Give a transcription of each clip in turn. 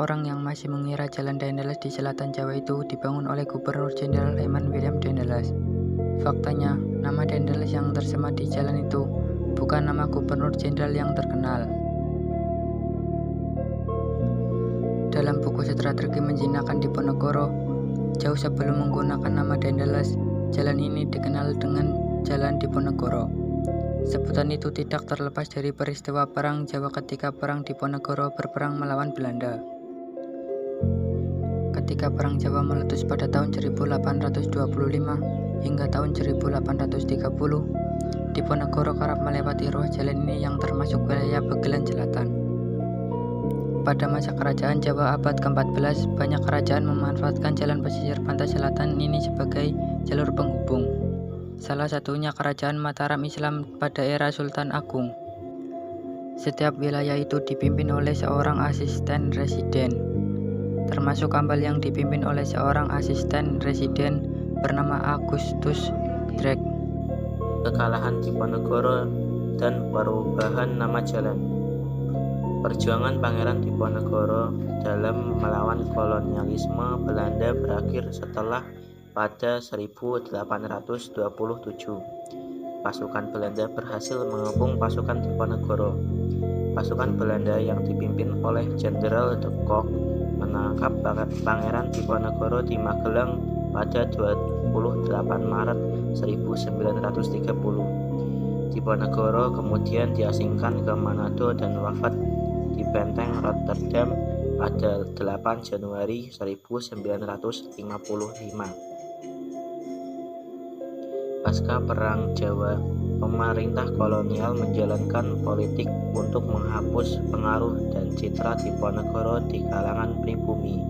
orang yang masih mengira Jalan Daendels di selatan Jawa itu dibangun oleh Gubernur Jenderal Eman William Daendels. Faktanya, nama Daendels yang tersemat di jalan itu bukan nama Gubernur Jenderal yang terkenal. Dalam buku Strategi Menjinakkan Diponegoro, jauh sebelum menggunakan nama Daendels, jalan ini dikenal dengan Jalan Diponegoro. Sebutan itu tidak terlepas dari peristiwa Perang Jawa ketika Perang Diponegoro berperang melawan Belanda. Ketika Perang Jawa meletus pada tahun 1825 hingga tahun 1830, Diponegoro kerap melewati ruas jalan ini yang termasuk wilayah Begelan Selatan. Pada masa kerajaan Jawa abad ke-14, banyak kerajaan memanfaatkan jalan pesisir pantai selatan ini sebagai jalur penghubung. Salah satunya Kerajaan Mataram Islam pada era Sultan Agung. Setiap wilayah itu dipimpin oleh seorang asisten residen, termasuk Ampel yang dipimpin oleh seorang asisten residen bernama Agustus Drake. Kekalahan Diponegoro dan perubahan nama jalan. Perjuangan Pangeran Diponegoro dalam melawan kolonialisme Belanda berakhir setelah pada 1827, pasukan Belanda berhasil mengepung pasukan Diponegoro. Pasukan Belanda yang dipimpin oleh Jenderal de Kock menangkap Pangeran Diponegoro di Magelang pada 28 Maret 1930. Diponegoro kemudian diasingkan ke Manado dan wafat di Benteng Rotterdam pada 8 Januari 1955. Pasca Perang Jawa, pemerintah kolonial menjalankan politik untuk menghapus pengaruh dan citra Diponegoro di kalangan pribumi.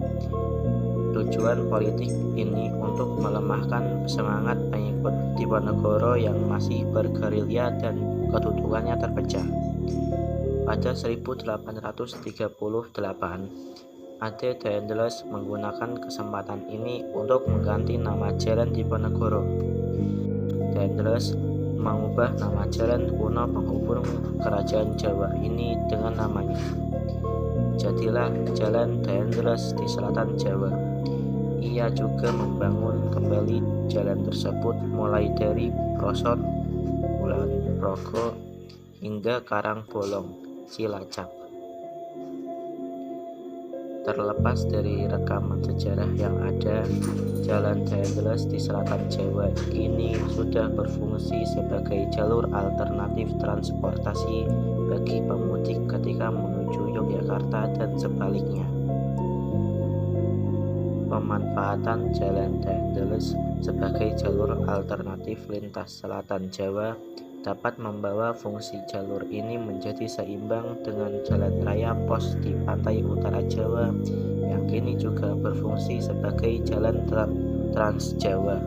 Tujuan politik ini untuk melemahkan semangat pengikut Diponegoro yang masih bergerilya dan kedudukannya terpecah. Pada 1838, Ade Daendels menggunakan kesempatan ini untuk mengganti nama Jalan Diponegoro. Daendels mengubah nama jalan kuno penghubung kerajaan Jawa ini dengan namanya. Jadilah Jalan Daendels di selatan Jawa. Ia juga membangun kembali jalan tersebut mulai dari Prosot, Kulonprogo hingga Karangbolong, Cilacap. Terlepas dari rekaman sejarah yang ada, Jalan Daendels di selatan Jawa kini sudah berfungsi sebagai jalur alternatif transportasi bagi pemudik ketika menuju Yogyakarta dan sebaliknya. Pemanfaatan Jalan Daendels sebagai jalur alternatif lintas selatan Jawa dapat membawa fungsi jalur ini menjadi seimbang dengan jalan raya pos di pantai utara Jawa yang kini juga berfungsi sebagai jalan Trans Jawa.